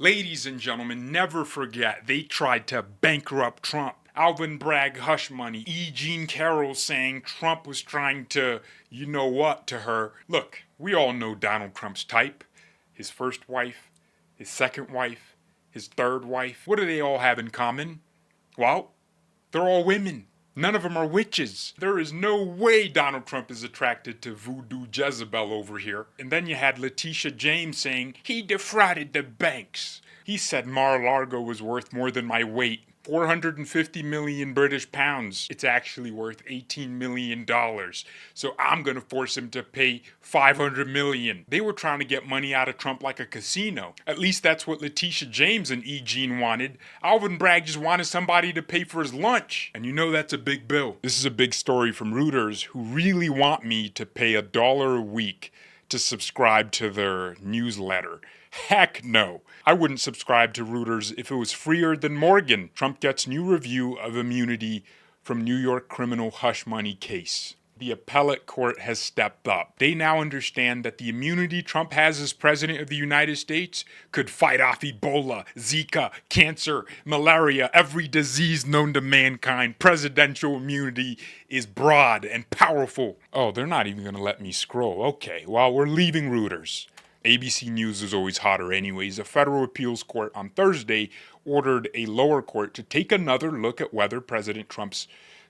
Ladies and gentlemen, never forget they tried to bankrupt Trump. Alvin Bragg hush money. E. Jean Carroll saying Trump was trying to, you know what, to her. Look, we all know Donald Trump's type. His first wife, his second wife, his third wife. What do they all have in common? Well, they're all women. None of them are witches. There is no way Donald Trump is attracted to voodoo Jezebel over here. And then you had Letitia James saying he defrauded the banks. He said Mar-a-Lago was worth more than my weight. 450 million British pounds. It's actually worth $18 million. So I'm gonna force him to pay 500 million. They were trying to get money out of Trump like a casino. At least that's what Letitia James and E. Jean wanted. Alvin Bragg just wanted somebody to pay for his lunch. And you know that's a big bill. This is a big story from rooters who really want me to pay $1 a week to subscribe to their newsletter. Heck no. I wouldn't subscribe to Reuters if it was freer than Morgan. Trump gets new review of immunity from New York criminal hush money case. The appellate court has stepped up. They now understand that the immunity Trump has as president of the United States could fight off Ebola, Zika, cancer, malaria, every disease known to mankind. Presidential immunity is broad and powerful. Oh, they're not even gonna let me scroll. Okay, well, we're leaving Reuters. ABC News is always hotter anyways. A federal appeals court on Thursday ordered a lower court to take another look at whether President Trump's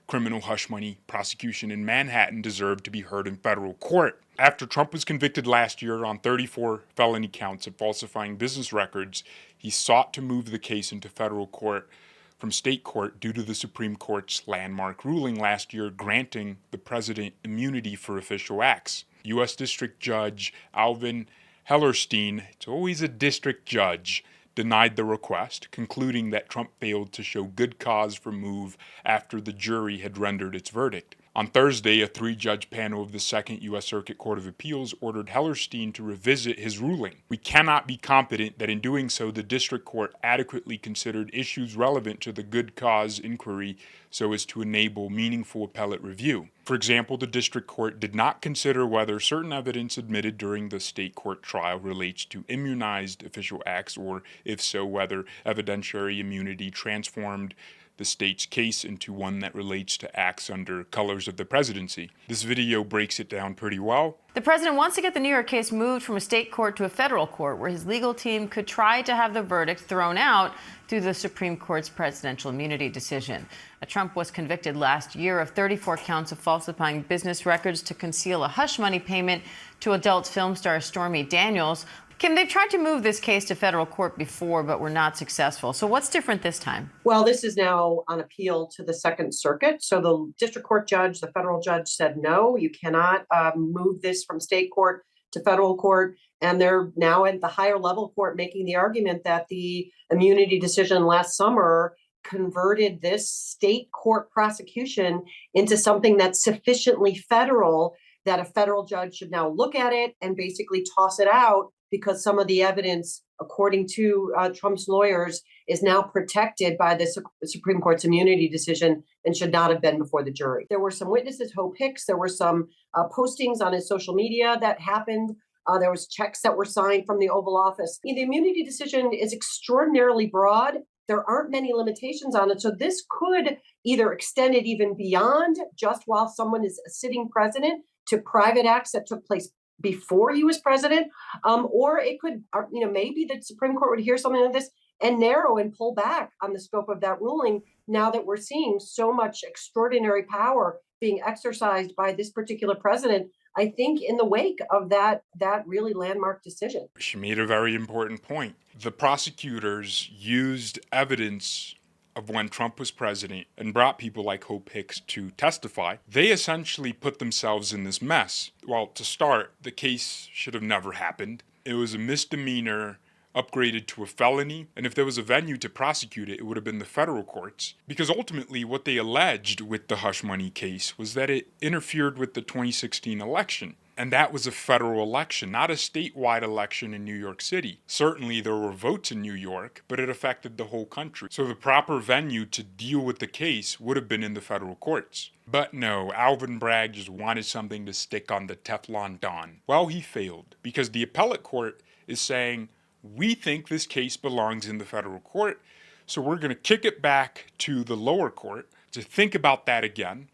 criminal hush money prosecution in Manhattan deserved to be heard in federal court. After Trump was convicted last year on 34 felony counts of falsifying business records, he sought to move the case into federal court from state court due to the Supreme Court's landmark ruling last year granting the president immunity for official acts. U.S. District Judge Alvin Hellerstein, it's always a district judge, denied the request, concluding that Trump failed to show good cause for move after the jury had rendered its verdict. On Thursday, a 3-judge panel of the Second U.S. Circuit Court of Appeals ordered Hellerstein to revisit his ruling. We cannot be confident that in doing so, the district court adequately considered issues relevant to the good cause inquiry so as to enable meaningful appellate review. For example, the district court did not consider whether certain evidence admitted during the state court trial relates to immunized official acts, or if so, whether evidentiary immunity transformed the state's case into one that relates to acts under colors of the presidency. This video breaks it down pretty well. The president wants to get the New York case moved from a state court to a federal court, where his legal team could try to have the verdict thrown out through the Supreme Court's presidential immunity decision. Trump was convicted last year of 34 counts of falsifying business records to conceal a hush money payment to adult film star Stormy Daniels. Kim, they've tried to move this case to federal court before, but were not successful. So what's different this time? Well, this is now on appeal to the Second Circuit. So the district court judge, the federal judge said, no, you cannot move this from state court to federal court. And they're now at the higher level court making the argument that the immunity decision last summer converted this state court prosecution into something that's sufficiently federal that a federal judge should now look at it and basically toss it out, because some of the evidence, according to Trump's lawyers, is now protected by the Supreme Court's immunity decision and should not have been before the jury. There were some witnesses, Hope Hicks, there were some postings on his social media that happened. There was checks that were signed from the Oval Office. The immunity decision is extraordinarily broad. There aren't many limitations on it. So this could either extend it even beyond just while someone is a sitting president to private acts that took place before he was president, or it could, maybe the Supreme Court would hear something like this and narrow and pull back on the scope of that ruling now that we're seeing so much extraordinary power being exercised by this particular president, I think, in the wake of that really landmark decision. She made a very important point. The prosecutors used evidence of when Trump was president and brought people like Hope Hicks to testify. They essentially put themselves in this mess. Well, to start, the case should have never happened. It was a misdemeanor upgraded to a felony, and if there was a venue to prosecute it, it would have been the federal courts. Because ultimately, what they alleged with the hush money case was that it interfered with the 2016 election. And that was a federal election, not a statewide election in New York City. Certainly there were votes in New York, but it affected the whole country. So the proper venue to deal with the case would have been in the federal courts. But no, Alvin Bragg just wanted something to stick on the Teflon Don. Well, he failed, because the appellate court is saying, We think this case belongs in the federal court, so we're going to kick it back to the lower court to think about that again.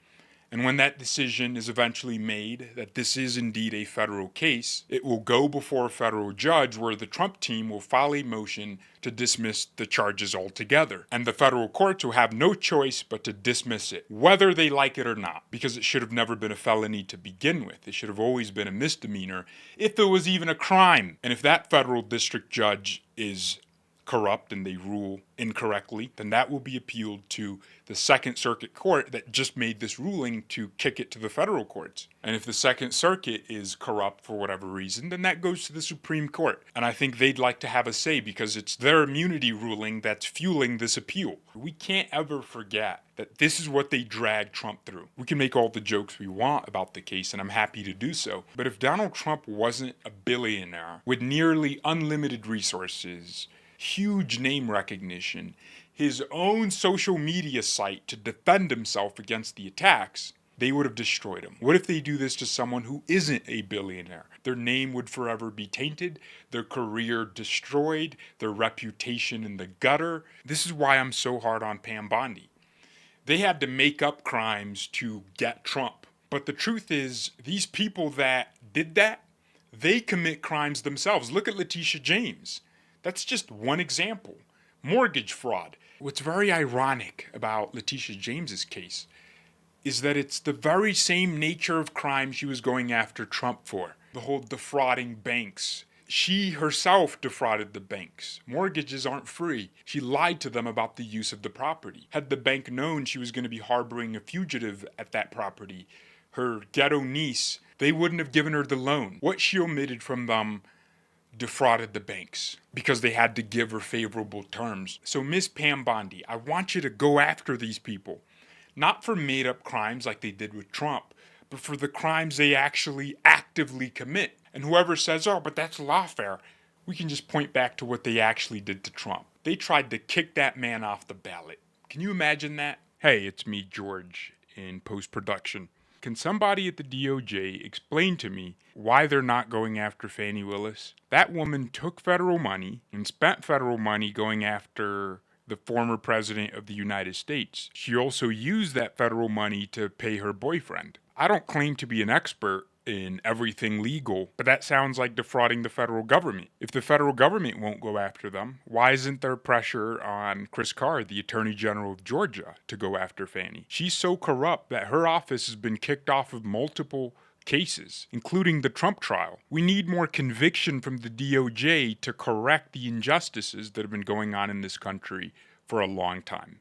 And when that decision is eventually made that this is indeed a federal case, it will go before a federal judge where the Trump team will file a motion to dismiss the charges altogether. And the federal courts will have no choice but to dismiss it, whether they like it or not, because it should have never been a felony to begin with. It should have always been a misdemeanor, if it was even a crime. And if that federal district judge is corrupt and they rule incorrectly, then that will be appealed to the Second Circuit Court that just made this ruling to kick it to the federal courts. And if the Second Circuit is corrupt for whatever reason, then that goes to the Supreme Court. And I think they'd like to have a say because it's their immunity ruling that's fueling this appeal. We can't ever forget that this is what they dragged Trump through. We can make all the jokes we want about the case, and I'm happy to do so. But if Donald Trump wasn't a billionaire with nearly unlimited resources, huge name recognition, his own social media site to defend himself against the attacks, they would have destroyed him. What if they do this to someone who isn't a billionaire? Their name would forever be tainted, their career destroyed, their reputation in the gutter. This is why I'm so hard on Pam Bondi. They had to make up crimes to get Trump. But the truth is, these people that did that, they commit crimes themselves. Look at Letitia James. That's just one example. Mortgage fraud. What's very ironic about Letitia James's case is that it's the very same nature of crime she was going after Trump for. The whole defrauding banks. She herself defrauded the banks. Mortgages aren't free. She lied to them about the use of the property. Had the bank known she was going to be harboring a fugitive at that property, her ghetto niece, they wouldn't have given her the loan. What she omitted from them defrauded the banks because they had to give her favorable terms. So Miss Pam Bondi, I want you to go after these people, not for made up crimes like they did with Trump, but for the crimes they actually actively commit. And whoever says, oh, but that's lawfare, we can just point back to what they actually did to Trump. They tried to kick that man off the ballot. Can you imagine that? Hey, it's me, George, in post-production. Can somebody at the DOJ explain to me why they're not going after Fani Willis? That woman took federal money and spent federal money going after the former president of the United States. She also used that federal money to pay her boyfriend. I don't claim to be an expert in everything legal, but that sounds like defrauding the federal government. If the federal government won't go after them, why isn't there pressure on Chris Carr, the Attorney General of Georgia, to go after Fani? She's so corrupt that her office has been kicked off of multiple cases, including the Trump trial. We need more conviction from the DOJ to correct the injustices that have been going on in this country for a long time.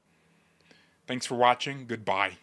Thanks for watching. Goodbye.